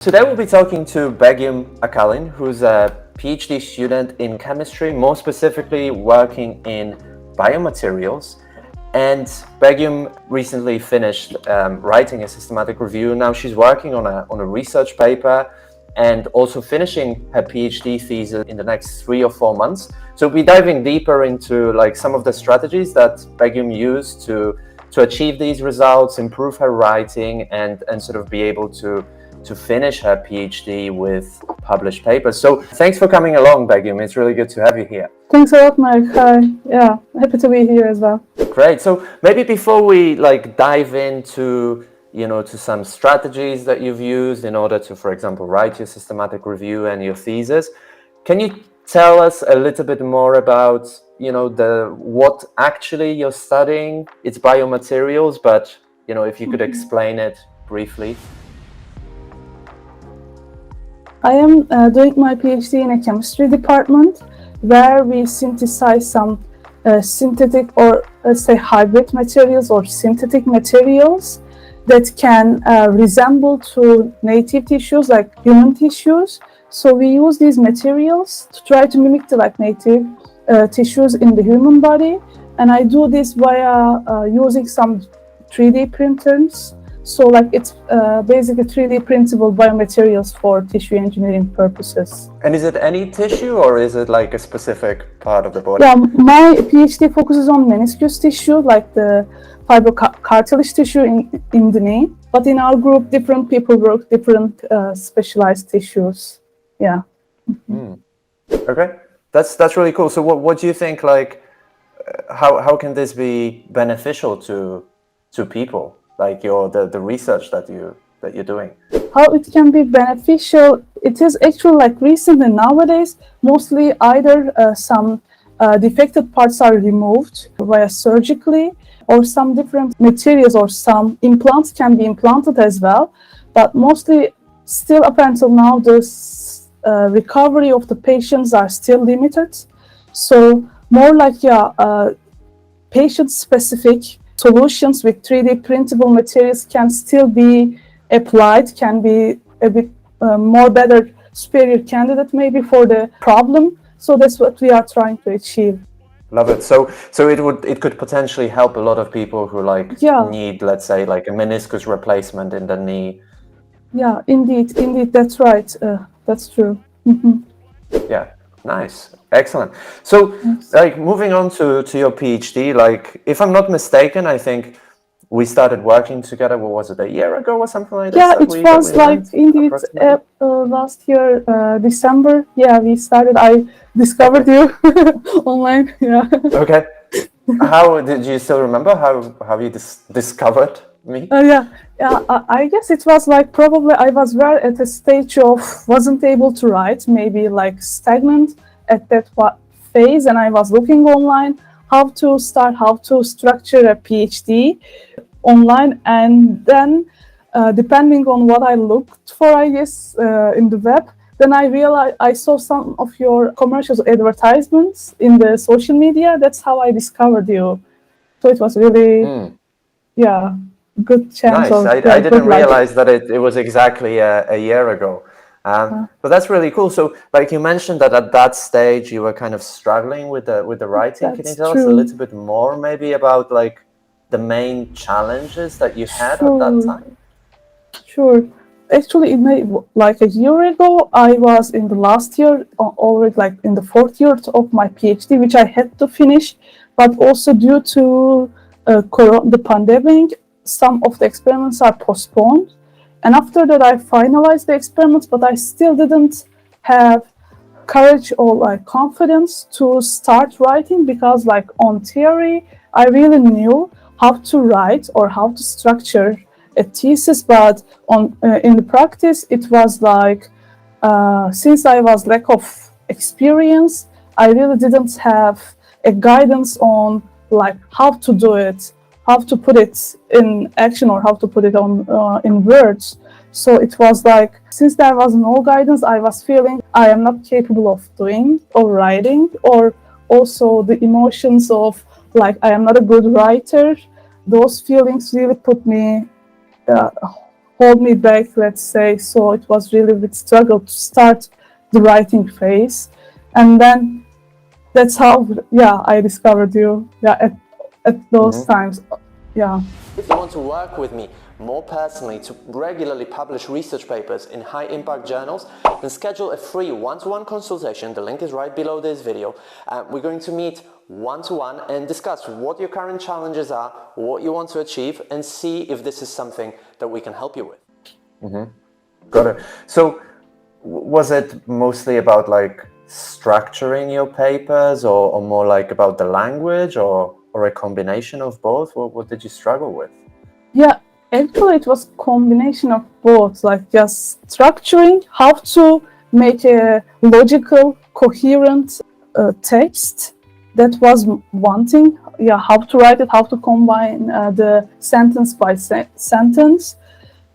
Today we'll be talking to Begum Akalin, who's a PhD student in chemistry, more specifically working in biomaterials. And Begum recently finished writing a systematic review. Now she's working on a research paper and also finishing her PhD thesis in the next 3 or 4 months. So we'll be diving deeper into some of the strategies that Begum used to achieve these results, improve her writing, and sort of be able to finish her PhD with published papers. So thanks for coming along, Begum. It's really good to have you here. Thanks a lot, Marek. Hi. Yeah, happy to be here as well. Great. So maybe before we dive into to some strategies that you've used in order to, for example, write your systematic review and your thesis, can you tell us a little bit more about what actually you're studying? It's biomaterials, but if you could explain it briefly. I am doing my PhD in a chemistry department where we synthesize some synthetic or let's say hybrid materials or synthetic materials that can resemble to native tissues like human tissues. So we use these materials to try to mimic the native tissues in the human body, and I do this via using some 3D printers. So it's basically 3D printable biomaterials for tissue engineering purposes. And is it any tissue or is it a specific part of the body? Yeah, my PhD focuses on meniscus tissue, like the fibrocartilage tissue in the knee. But in our group, different people work different specialized tissues. Yeah. Mm. Okay, that's really cool. So what do you think? How can this be beneficial to people? The research that you're doing. How it can be beneficial? It is actually recently nowadays, mostly either some defected parts are removed via surgically, or some different materials or some implants can be implanted as well. But mostly, still up until now, the recovery of the patients are still limited. So more patient-specific solutions with 3D printable materials can still be applied, can be a bit more better, superior candidate maybe for the problem. So that's what we are trying to achieve. Love it. So it could potentially help a lot of people who need, let's say, a meniscus replacement in the knee. Yeah, indeed, that's right. That's true. Mm-hmm. Yeah. Nice. Excellent. So moving on to your PhD, if I'm not mistaken, I think we started working together, what was it, a year ago or something like that? Yeah, it was indeed last year, December. Yeah, we started. I discovered you online. Yeah. Okay. How did you still remember how you discovered me? Yeah. I guess it was probably I was at a stage of wasn't able to write, maybe stagnant at that phase, and I was looking online how to structure a PhD online, and then depending on what I looked for, I guess in the web, then I realized I saw some of your commercials advertisements in the social media. That's how I discovered you. So it was really good chance. Nice. I didn't realize that it was exactly a year ago. But that's really cool. So you mentioned that at that stage you were kind of struggling with the writing. Can you tell us a little bit more maybe about the main challenges that you had at that time? Sure. Actually, it may a year ago, I was in the last year, already in the 4th year of my PhD, which I had to finish, but also due to the pandemic, some of the experiments are postponed. And after that, I finalized the experiments, but I still didn't have courage or confidence to start writing because on theory, I really knew how to write or how to structure a thesis, but in the practice, it was since I was lack of experience, I really didn't have a guidance on how to do it, how to put it in action, or how to put it on in words. So it was since there was no guidance, I was feeling I am not capable of doing or writing, or also the emotions of I am not a good writer. Those feelings really put me hold me back, let's say. So it was really a bit struggle to start the writing phase. And then that's how, I discovered you, at those times, yeah. If you want to work with me more personally to regularly publish research papers in high-impact journals, then schedule a free one-to-one consultation. The link is right below this video. We're going to meet one-to-one and discuss what your current challenges are, what you want to achieve, and see if this is something that we can help you with. Got it. So was it mostly about like structuring your papers or more like about the language or a combination of both? What did you struggle with? Yeah, actually it was a combination of both, like just structuring, how to make a logical, coherent text. That was one thing. Yeah, how to write it, how to combine the sentence by sentence.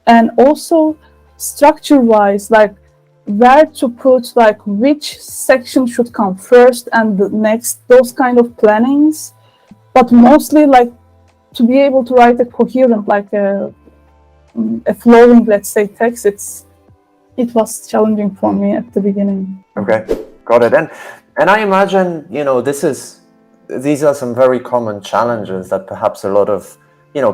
And also structure-wise, like where to put, like which section should come first and the next, those kind of plannings. But mostly like to be able to write a coherent, like a flowing, let's say, text, it was challenging for me at the beginning. Okay, got it. And I imagine, these are some very common challenges that perhaps a lot of,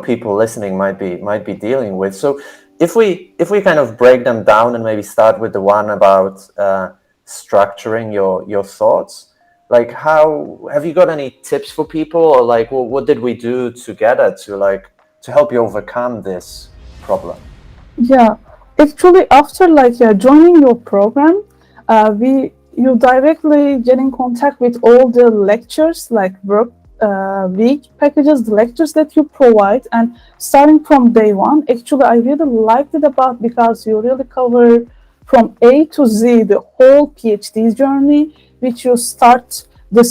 people listening might be dealing with. So if we kind of break them down and maybe start with the one about structuring your thoughts, like how have you got any tips for people, or like what did we do together to help you overcome this problem? Yeah, actually after joining your program, you directly get in contact with all the lectures, like work week packages, the lectures that you provide. And starting from day one, actually I really liked it because you really cover from A to Z the whole PhD journey, which you take the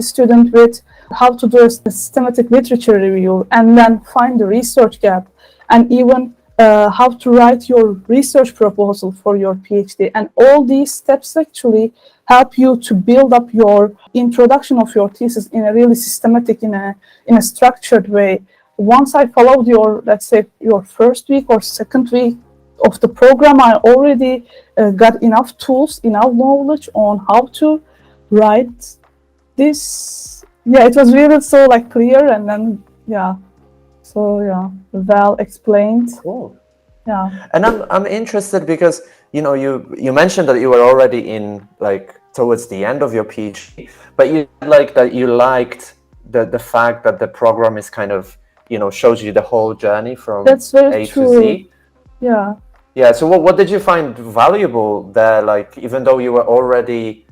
student with how to do a systematic literature review and then find the research gap, and even how to write your research proposal for your PhD. And all these steps actually help you to build up your introduction of your thesis in a really systematic, in a structured way. Once I followed let's say your first week or second week of the program, I already got enough tools, enough knowledge on how to write this. Yeah, it was really so clear, and then well explained. Cool. Yeah. And I'm interested because you mentioned that you were already in towards the end of your PhD, but you liked the fact that the program is kind of shows you the whole journey from That's very A true. to Z. Yeah. Yeah. So what did you find valuable there? Like even though you were already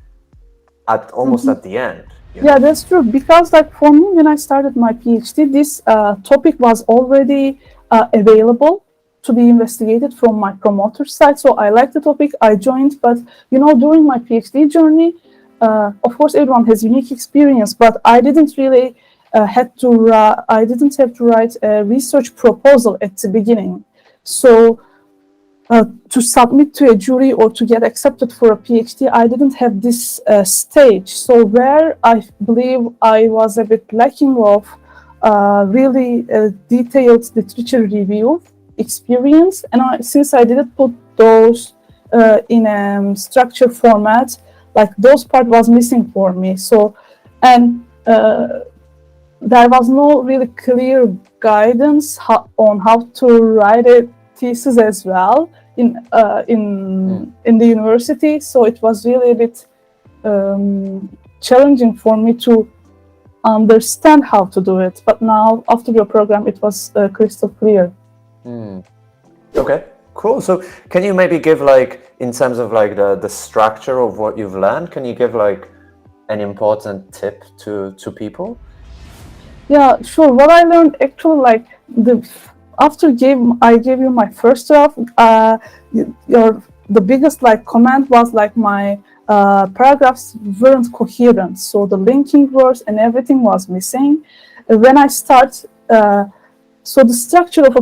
at almost at the end. Yeah, that's true. Because for me, when I started my PhD, this topic was already available to be investigated from my promoter side. So I liked the topic, I joined. But during my PhD journey, of course, everyone has unique experience. But I didn't really have to write a research proposal at the beginning. So to submit to a jury or to get accepted for a PhD, I didn't have this stage. So where I believe I was a bit lacking of really detailed literature review experience, and since I didn't put those in a structured format, those part was missing for me. So, and there was no really clear guidance on how to write a thesis as well in the university. So it was really a bit challenging for me to understand how to do it. But now, after your program, it was crystal clear. Okay, cool. So can you maybe give in terms of the structure of what you've learned, can you give an important tip to people? Yeah, sure. What I learned actually, after I gave you my first draft, the biggest comment was my paragraphs weren't coherent, so the linking words and everything was missing. When I start, so the structure of a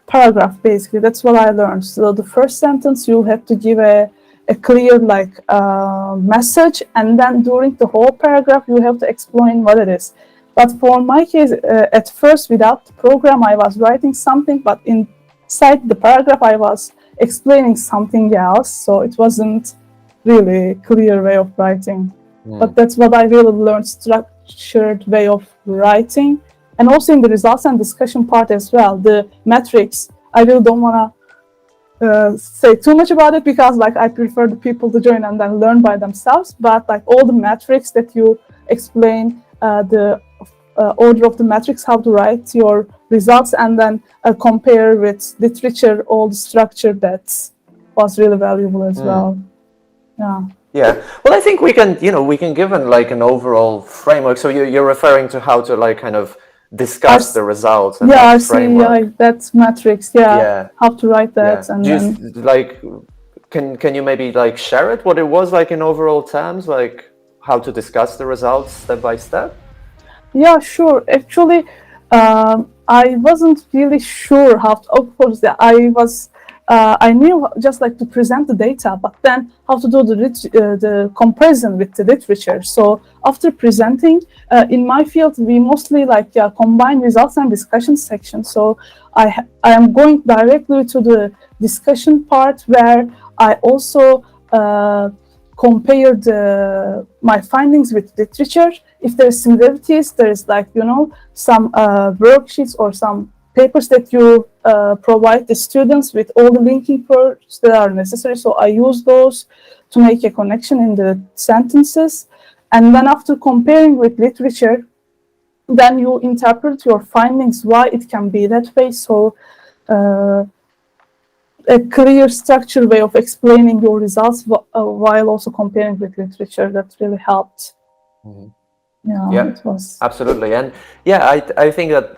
paragraph, basically, that's what I learned. So the first sentence, you have to give a clear message, and then during the whole paragraph, you have to explain what it is. But for my case, at first, without the program, I was writing something, but in inside the paragraph I was explaining something else, so it wasn't really clear way of writing. But that's what I really learned, structured way of writing. And also in the results and discussion part as well, the metrics, I really don't want to say too much about it, because like I prefer the people to join and then learn by themselves. But like all the metrics that you explain, the order of the metrics, how to write your results, and then compare with literature, all the structure, that was really valuable as well. Yeah. Well, I think we can, we can give like an overall framework. So you're referring to how to like kind of discuss the results and that framework. Yeah, that's metrics. Yeah, how to write that, and then like, can you maybe like share it, what it was like in overall terms, like how to discuss the results step by step? Yeah, sure. Actually, I wasn't really sure how to, of course, I knew just like to present the data, but then how to do the comparison with the literature. So after presenting, in my field, we mostly like combine results and discussion section. So I am going directly to the discussion part, where I also compared my findings with literature. If there's similarities, there's like, some worksheets or some papers that you provide the students with all the linking words that are necessary. So I use those to make a connection in the sentences. And then after comparing with literature, then you interpret your findings, why it can be that way. So a clear structured way of explaining your results while also comparing with literature, that really helped. Yeah, it was absolutely. And I think that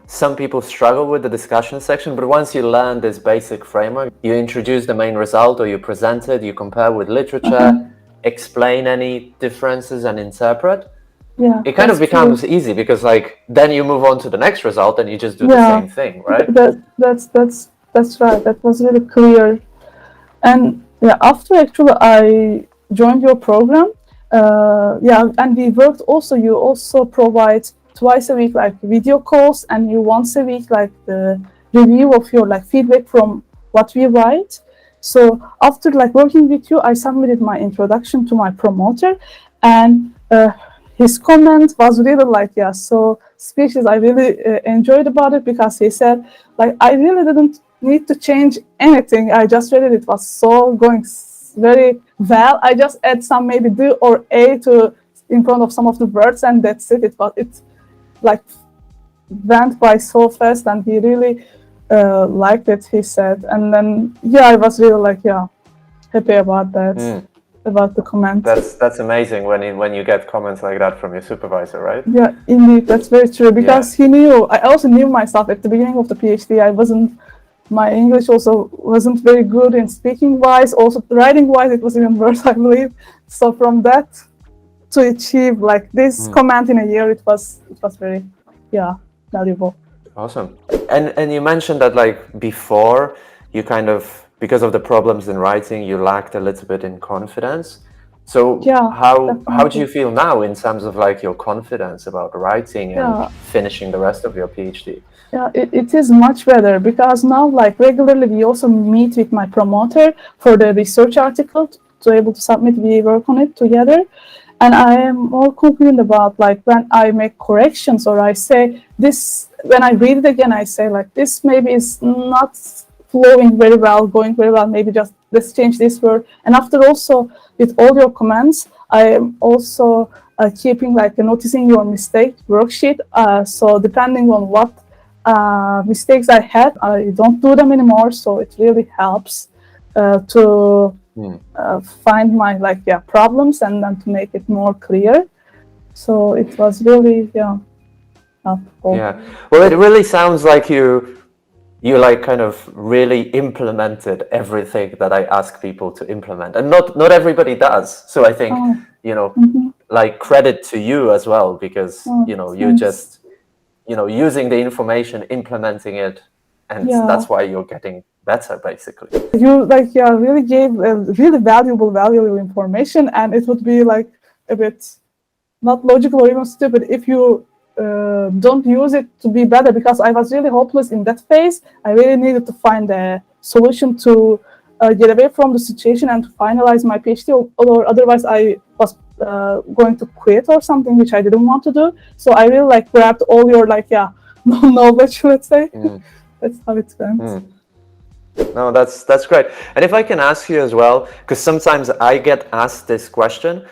some people struggle with the discussion section, but once you learn this basic framework, you introduce the main result, or you present it, you compare with literature, explain any differences and interpret. It kind of becomes easy, because like then you move on to the next result and you just do the same thing, right? That's right. That was really clear. And after actually I joined your program, and we worked also, you also provide twice a week like video calls, and you once a week like the review of your like feedback from what we write. So after like working with you, I submitted my introduction to my promoter, and his comment was really like, so speeches. I really enjoyed about it, because he said like, I really didn't need to change anything. I just read it. It was so going very well. I just add some maybe D or A to in front of some of the words, and that's it. It like went by so fast, and he really liked it, he said. And then I was really like happy about that, about the comment. That's amazing when you get comments like that from your supervisor, right? Yeah, indeed, that's very true, because he knew. I also knew myself at the beginning of the PhD. My English also wasn't very good in speaking wise, also writing wise it was even worse, I believe. So from that to achieve like this comment in a year, it was very valuable. Awesome. And you mentioned that like before you kind of, because of the problems in writing, you lacked a little bit in confidence. So how do you feel now in terms of like your confidence about writing and finishing the rest of your PhD? Yeah, it is much better, because now like regularly we also meet with my promoter for the research article to able to submit. We work on it together, and I am more confident about like when I make corrections, or I say this, when I read it again, I say like this maybe is not flowing very well, going very well, maybe just let's change this word. And after also with all your comments, I am also keeping like noticing your mistake worksheet. So depending on what mistakes I had, I don't do them anymore. So it really helps to find my problems, and then to make it more clear. So it was really helpful. Yeah, well, it really sounds like you like kind of really implemented everything that I ask people to implement, and not everybody does. So I think like credit to you as well, because you just using the information, implementing it, and that's why you're getting better, basically. You really gave really valuable information, and it would be like a bit not logical or even stupid if you don't use it to be better, because I was really hopeless in that phase. I really needed to find a solution to get away from the situation and to finalize my PhD, or otherwise I was going to quit or something, which I didn't want to do. So I really like grabbed all your knowledge, let's say. That's how it went. No, that's great. And if I can ask you as well, because sometimes I get asked this question,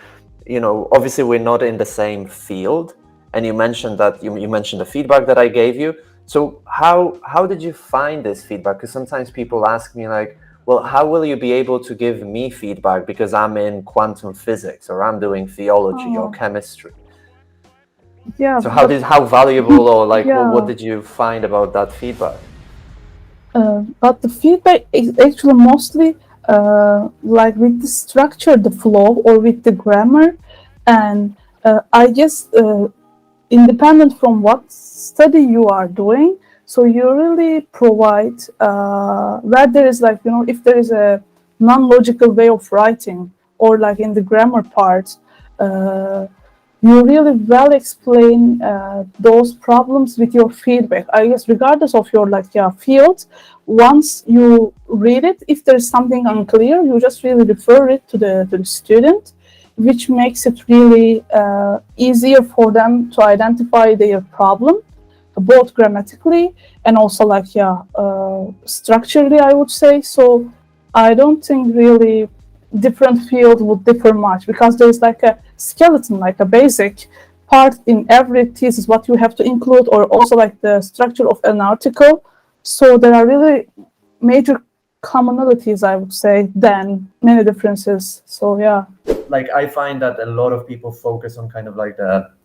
obviously we're not in the same field, and you mentioned that you mentioned the feedback that I gave you. So how did you find this feedback? Because sometimes people ask me like, well, how will you be able to give me feedback because I'm in quantum physics or I'm doing theology or chemistry? Yeah. So how valuable or like Yeah. what did you find about that feedback? But the feedback is actually mostly like with the structure, the flow, or with the grammar, and I guess independent from what study you are doing. So you really provide where there is if there is a non-logical way of writing, or like in the grammar part, you really well explain those problems with your feedback. I guess regardless of your field, once you read it, if there's something unclear, you just really refer it to the student, which makes it really easier for them to identify their problem, both grammatically and also structurally, I would say. So I don't think really different field would differ much, because there's like a skeleton, like a basic part in every thesis what you have to include, or also like the structure of an article. So there are really major commonalities, I would say, than many differences. So yeah. Like I find that a lot of people focus on kind of like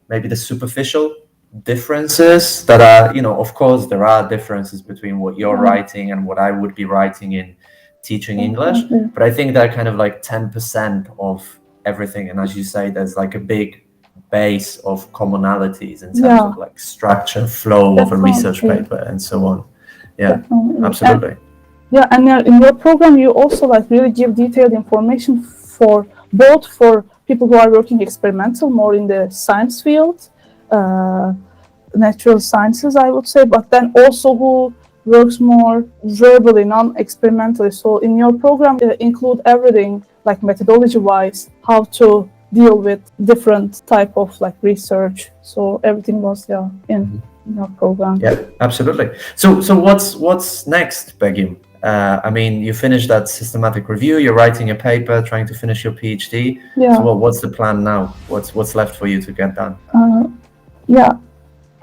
maybe the superficial differences that are, of course there are differences between what you're writing and what I would be writing in teaching English, but I think they're kind of like 10% of everything. And as you say, there's like a big base of commonalities in terms of like structure, flow of a research paper and so on. Yeah, absolutely. And in your program, you also really give detailed information for both for people who are working experimental, more in the science field, natural sciences, I would say, but then also who works more verbally, non-experimentally. So in your program, include everything, like methodology-wise, how to deal with different type of research. So everything was in your program. Yeah, absolutely. So what's next, Begim? I mean, you finished that systematic review. You're writing a paper, trying to finish your PhD. Yeah. So what's the plan now? What's left for you to get done?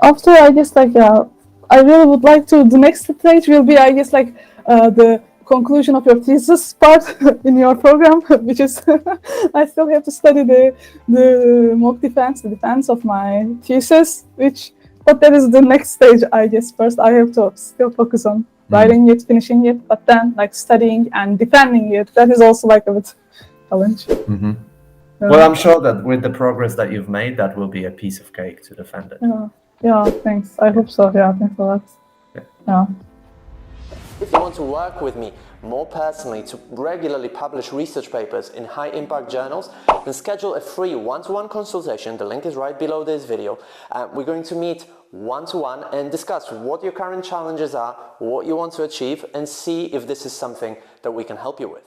After, I guess I really would like to. The next stage will be, I guess, the conclusion of your thesis part in your program, which is I still have to study the mock defense, the defense of my thesis, but that is the next stage, I guess. First, I have to still focus on writing it, finishing it, but then studying and defending it. That is also a bit challenge. Well, I'm sure that with the progress that you've made, that will be a piece of cake to defend it. Yeah, thanks. I hope so. Yeah, thanks a lot. Yeah. If you want to work with me more personally to regularly publish research papers in high-impact journals, then schedule a free one-to-one consultation. The link is right below this video. We're going to meet one-to-one and discuss what your current challenges are, what you want to achieve, and see if this is something that we can help you with.